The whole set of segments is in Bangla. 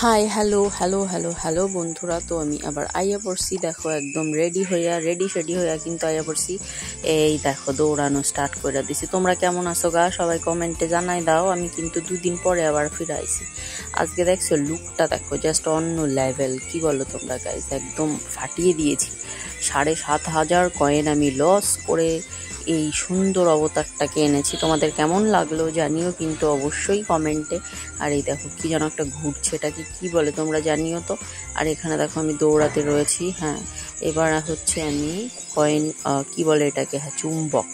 Hi hello hello hello hello বন্ধুরা, তো আমি আবার আইয়া পড়ছি। দেখো একদম রেডি হইয়া কিন্তু আইয়া পড়ছি। এই দেখো দৌড়ানো স্টার্ট করে দিছি। তোমরা কেমন আছো গা? সবাই কমেন্টে জানাই দাও। আমি কিন্তু 2 দিন পরে আবার ফিরে আইছি। আজকে দেখছো লুকটা দেখো, জাস্ট অন্য লেভেল। কি বলো তোমরা গাইস? একদম ফাটিয়ে দিয়েছি। 7,500 কয়েন আমি লস করে এই সুন্দর অবতারটাকে এনেছি। তোমাদের কেমন লাগলো জানিও কিন্তু অবশ্যই কমেন্টে। আর এই দেখো কি যেন একটা ঘুরছে, এটাকে কি বলে তোমরা জানিও তো। আর এখানে দেখো আমি দৌড়াতে রয়েছি। হ্যাঁ, এবার হচ্ছে আমি কয়েন কি বলে এটাকে, হ্যাঁ চুম্বক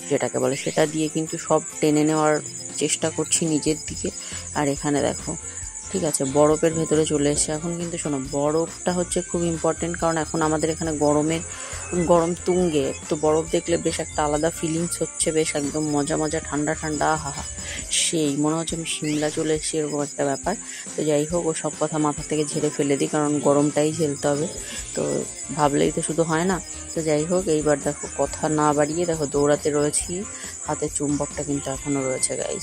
যেটাকে বলে, সেটা দিয়ে কিন্তু সব টেনে নেওয়ার চেষ্টা করছি নিজের দিকে। আর এখানে দেখো, ঠিক আছে, বরফের ভেতরে চলে এসছে। এখন কিন্তু শোনো, বরফটা হচ্ছে খুব ইম্পর্টেন্ট, কারণ এখন আমাদের এখানে গরম তুঙ্গে। তো বরফ দেখলে বেশ একটা আলাদা ফিলিংস হচ্ছে, বেশ একদম মজা মজা ঠান্ডা ঠান্ডা, হাহা সেই মনে হচ্ছে আমি সিমলা চলে এসেছি, এরকম একটা ব্যাপার। তো যাই হোক, ও সব কথা মাথা থেকে ঝেড়ে ফেলে দিই, কারণ গরমটাই ঝেলতে হবে। তো ভাবলেই তো শুধু হয় না। তো যাই হোক, এইবার দেখো কথা না বাড়িয়ে দেখো দৌড়াতে রয়েছি। হাতে চুম্বকটা কিন্তু এখনো রয়েছে গাইজ।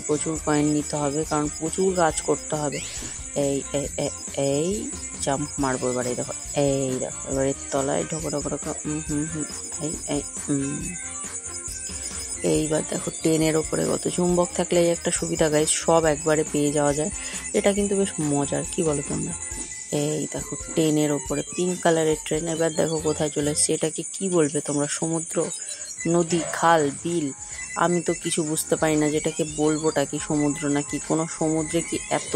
প্রচুর কয়েন নিতে হবে, কারণ প্রচুর কাজ করতে হবে। এই এই জাম্প মারবো এবার। এই দেখো এবার এর তলায় ঢোকো এইবার দেখো ট্রেনের ওপরে কত চুম্বক থাকলে এই একটা সুবিধা গাইজ, সব একবারে পেয়ে যাওয়া যায়। এটা কিন্তু বেশ মজার, কি বলো তোমরা? এই দেখো ট্রেনের ওপরে পিঙ্ক কালারের ট্রেন। এবার দেখো কোথায় চলে এসছে। এটাকে কি বলবে তোমরা? সমুদ্র, নদী, খাল, বিল? আমি তো কিছু বুঝতে পারি না যেটাকে বলবোটা কি, সমুদ্র নাকি কোনো সমুদ্রে কি এত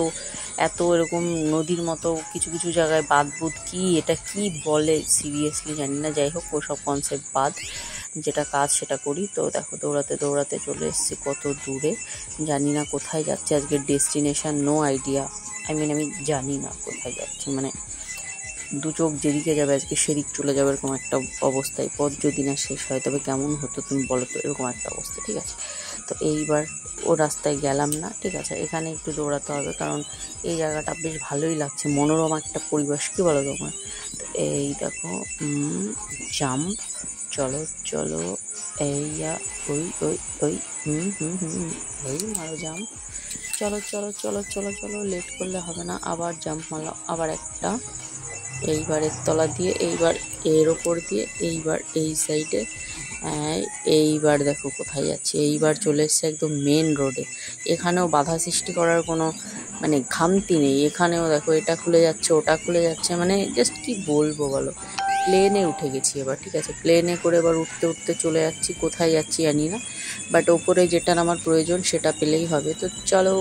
এত এরকম নদীর মতো কিছু জায়গায় বাঁধ কি, এটা কি বলে সিরিয়াসলি জানি না। যাই হোক, ওসব কনসেপ্ট বাদ, যেটা কাজ সেটা করি। তো দেখো দৌড়াতে চলে এসেছি কত দূরে, জানি না কোথায় যাচ্ছে আজকে। Destination no idea. আমি জানি না কোথায় যাচ্ছি, মানে দু চোখ যেদিকে যাবে আজকে সেদিক চলে যাবে, এরকম একটা অবস্থায়। পথ যদি না শেষ হয় তবে কেমন হতো তুমি বলো তো, এরকম একটা অবস্থা। ঠিক আছে, তো এইবার ও রাস্তায় গেলাম না। ঠিক আছে, এখানে একটু দৌড়াতে হবে, কারণ এই জায়গাটা বেশ ভালোই লাগছে, মনোরম একটা পরিবেশ। কি বলো তোমার? তো এই দেখো জাম্প, চলো এইয়া ওই এই মারো জাম্প, চলো লেট করলে হবে না। আবার জাম্প মারলাম, আবার একটা, এইবারের তলা দিয়ে, এইবার এর ওপর দিয়ে, এইবার এই সাইডে। এইবার দেখো কোথায় যাচ্ছে। এইবার চলে এসছে একদম মেন রোডে। এখানেও বাধা সৃষ্টি করার কোনো মানে খামতি নেই। এখানেও দেখো এটা খুলে যাচ্ছে, ওটা খুলে যাচ্ছে, মানে জাস্ট কি বলবো বলো। প্লেনে উঠে গেছি এবার। ঠিক আছে, প্লেনে করে এবার উঠতে চলে যাচ্ছি। কোথায় যাচ্ছি জানি না, বাট ওপরে যেটার আমার প্রয়োজন সেটা পেলেই হবে। তো চলো।